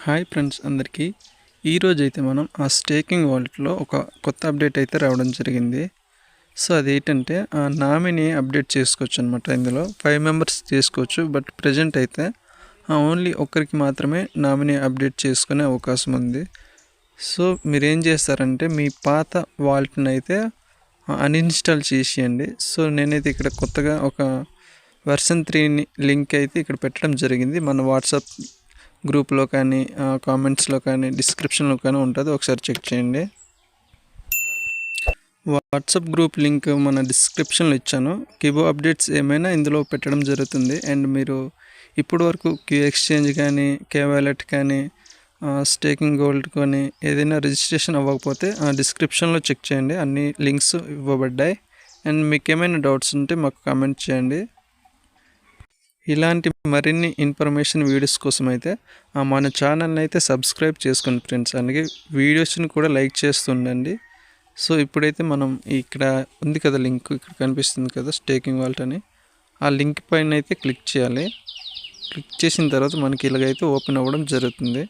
Hi friends అందరికీ ఈరోజైతే మనం ఆ స్టేకింగ్ వాలెట్లో ఒక కొత్త అప్డేట్ అయితే రావడం జరిగింది. సో అదేంటంటే ఆ నామినీ అప్డేట్ చేసుకోవచ్చు అనమాట. ఇందులో 5 మెంబర్స్ చేసుకోవచ్చు. బట్ ప్రజెంట్ అయితే ఓన్లీ ఒక్కరికి మాత్రమే నామినీ అప్డేట్ చేసుకునే అవకాశం ఉంది. సో మీరేం చేస్తారంటే మీ పాత వాలెట్ని అయితే అన్ఇన్స్టాల్ చేసేయండి. సో నేనైతే ఇక్కడ కొత్తగా ఒక వెర్షన్ 3 లింక్ అయితే ఇక్కడ పెట్టడం జరిగింది. మన వాట్సాప్ గ్రూప్లో కానీ కామెంట్స్లో కానీ డిస్క్రిప్షన్లో కానీ ఉంటుంది, ఒకసారి చెక్ చేయండి. వాట్సాప్ గ్రూప్ లింక్ మన డిస్క్రిప్షన్లో ఇచ్చాను. కిబో అప్డేట్స్ ఏమైనా ఇందులో పెట్టడం జరుగుతుంది. అండ్ మీరు ఇప్పటి వరకు క్యూ ఎక్స్చేంజ్ కానీ కే వాలెట్ కానీ స్టేకింగ్ గోల్డ్ కానీ ఏదైనా రిజిస్ట్రేషన్ అవ్వకపోతే డిస్క్రిప్షన్లో చెక్ చేయండి, అన్ని లింక్స్ ఇవ్వబడ్డాయి. అండ్ మీకు ఏమైనా డౌట్స్ ఉంటే మాకు కామెంట్ చేయండి. ఇలాంటి మరిన్ని ఇన్ఫర్మేషన్ వీడియోస్ కోసం అయితే మన ఛానల్ని అయితే సబ్స్క్రైబ్ చేసుకోండి ఫ్రెండ్స్. అలాగే వీడియోస్ని కూడా లైక్ చేస్తుండండి. సో ఇప్పుడైతే మనం ఇక్కడ ఉంది కదా లింక్, ఇక్కడ కనిపిస్తుంది కదా స్టేకింగ్ వాలెట్ అని, ఆ లింక్ పైన అయితే క్లిక్ చేయాలి. క్లిక్ చేసిన తర్వాత మనకి ఇలాగైతే ఓపెన్ అవ్వడం జరుగుతుంది.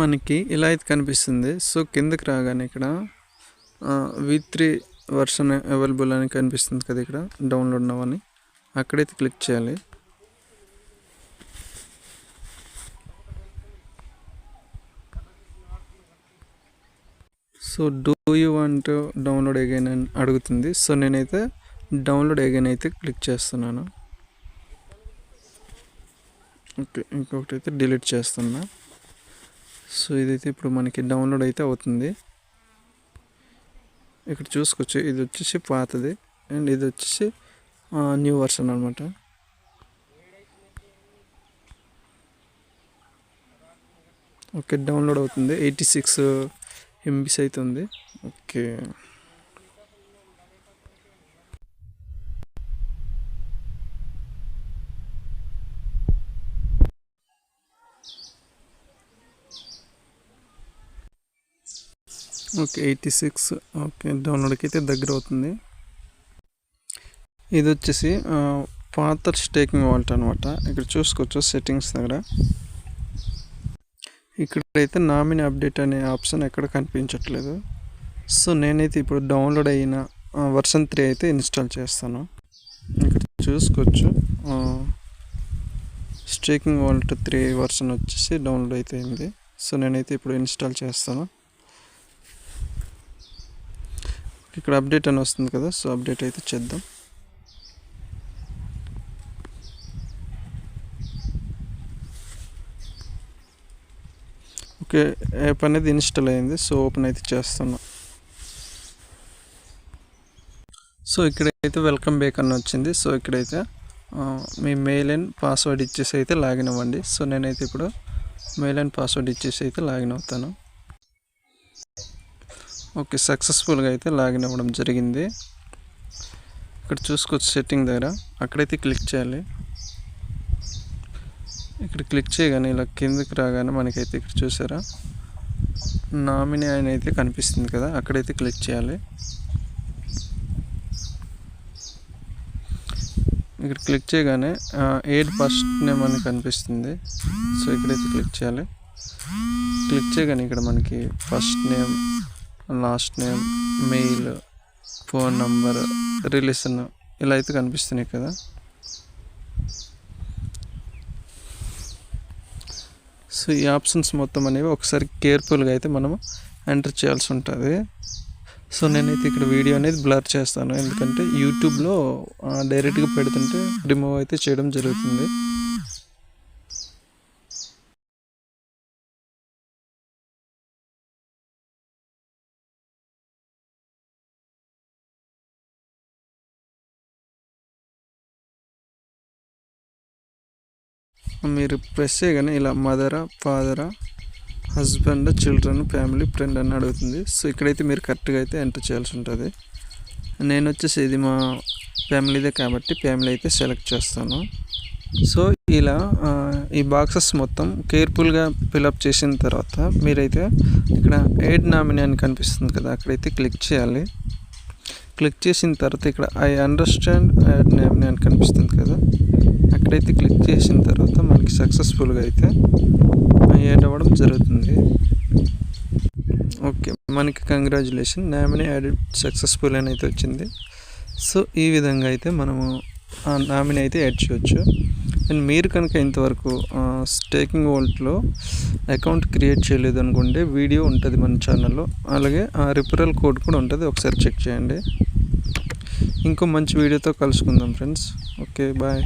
మనకి ఇలా అయితే కనిపిస్తుంది. సో కిందకి రాగానే ఇక్కడ V3 వర్షన్ అవైలబుల్ అని కనిపిస్తుంది కదా, ఇక్కడ డౌన్లోడ్ నవ్వని అక్కడైతే క్లిక్ చేయాలి. So do you want download again అని అడుగుతుంది. సో నేనైతే డౌన్లోడ్ అగైన్ అయితే క్లిక్ చేస్తున్నాను. ఓకే, ఇంకొకటి అయితే డిలీట్ చేస్తున్నా. సో ఇదైతే ఇప్పుడు మనకి డౌన్లోడ్ అయితే అవుతుంది. ఇక్కడ చూసుకోవచ్చు, ఇది వచ్చేసి పాతది అండ్ ఇది వచ్చేసి న్యూ వర్షన్ అనమాట. ఓకే, డౌన్లోడ్ అవుతుంది. 86 MB అయితే ఉంది. Okay, okay 86. ఓకే, డౌన్లోడ్కి అయితే దగ్గర అవుతుంది. ఇది వచ్చేసి పాత స్టేకింగ్ వాలెట్ అనమాట. ఇక్కడ చూసుకోవచ్చు సెట్టింగ్స్ దగ్గర, ఇక్కడైతే నామినీ అప్డేట్ అనే ఆప్షన్ ఎక్కడ కనిపించట్లేదు. సో నేనైతే ఇప్పుడు డౌన్లోడ్ అయిన వర్షన్ 3 అయితే ఇన్స్టాల్ చేస్తాను. ఇక్కడ చూసుకోవచ్చు స్టేకింగ్ వాలెట్ 3 వర్షన్ వచ్చేసి డౌన్లోడ్ అయితే అయింది. సో నేనైతే ఇప్పుడు ఇన్స్టాల్ చేస్తాను. ఇక్కడ అప్డేట్ అని వస్తుంది కదా, సో అప్డేట్ అయితే చేద్దాం. ఓకే, యాప్ అనేది ఇన్స్టాల్ అయింది. సో ఓపెన్ అయితే చేస్తున్నా. సో ఇక్కడైతే వెల్కమ్ బ్యాక్ అని వచ్చింది. సో ఇక్కడైతే మీ మెయిల్ అండ్ పాస్వర్డ్ ఇచ్చేసి అయితే లాగిన్ అవ్వండి. సో నేనైతే ఇప్పుడు మెయిల్ అండ్ పాస్వర్డ్ ఇచ్చేసి అయితే లాగిన్ అవుతాను. ఓకే, సక్సెస్ఫుల్గా అయితే లాగిన్ అవ్వడం జరిగింది. ఇక్కడ చూసుకోవచ్చు సెట్టింగ్ దగ్గర, అక్కడైతే క్లిక్ చేయాలి. ఇక్కడ క్లిక్ చేయగానే ఇలా కిందకి రాగానే మనకైతే ఇక్కడ చూసారా నామినీ అని అయితే కనిపిస్తుంది కదా, అక్కడైతే క్లిక్ చేయాలి. ఇక్కడ క్లిక్ చేయగానే ఏడ్ ఫస్ట్ నేమ్ అని కనిపిస్తుంది. సో ఇక్కడైతే క్లిక్ చేయాలి. క్లిక్ చేయగానే ఇక్కడ మనకి first name, last name, mail, phone number, relation ఇలా అయితే కనిపిస్తున్నాయి కదా. సో ఈ ఆప్షన్స్ మొత్తం అనేవి ఒకసారి కేర్ఫుల్గా అయితే మనము ఎంటర్ చేయాల్సి ఉంటుంది. సో నేనైతే ఇక్కడ వీడియో అనేది బ్లర్ చేస్తాను, ఎందుకంటే యూట్యూబ్లో డైరెక్ట్గా పెడుతుంటే రిమూవ్ అయితే చేయడం జరుగుతుంది. మీరు ప్రెస్ చేయగానే ఇలా మదరా, ఫాదరా, హస్బెండ్, చిల్డ్రన్, ఫ్యామిలీ, ఫ్రెండ్ అని అడుగుతుంది. సో ఇక్కడైతే మీరు కరెక్ట్గా అయితే ఎంటర్ చేయాల్సి ఉంటుంది. నేను వచ్చేసి ఇది మా ఫ్యామిలీదే కాబట్టి ఫ్యామిలీ అయితే సెలెక్ట్ చేస్తాను. సో ఇలా ఈ బాక్సెస్ మొత్తం కేర్ఫుల్గా ఫిలప్ చేసిన తర్వాత మీరైతే ఇక్కడ యాడ్ నామినీ అని కనిపిస్తుంది కదా, అక్కడైతే క్లిక్ చేయాలి. క్లిక్ చేసిన తర్వాత ఇక్కడ ఐ అండర్స్టాండ్ యాడ్ నామినీ అని కనిపిస్తుంది కదా, అక్కడ ఎవరైతే క్లిక్ చేసిన తర్వాత మనకి సక్సెస్ఫుల్గా అయితే యాడ్ అవ్వడం జరుగుతుంది. ఓకే, మనకి కంగ్రాచులేషన్, నామినీ యాడెడ్ సక్సెస్ఫుల్ అని అయితే వచ్చింది. సో ఈ విధంగా అయితే మనము ఆ నామినీ అయితే యాడ్ చేయొచ్చు. అండ్ మీరు కనుక ఇంతవరకు స్టేకింగ్ వాలెట్లో అకౌంట్ క్రియేట్ చేయలేదు అనుకుంటే వీడియో ఉంటుంది మన ఛానల్లో, అలాగే ఆ రిఫరల్ కోడ్ కూడా ఉంటుంది, ఒకసారి చెక్ చేయండి. ఇంకో మంచి వీడియోతో కలుసుకుందాం ఫ్రెండ్స్. Okay, bye.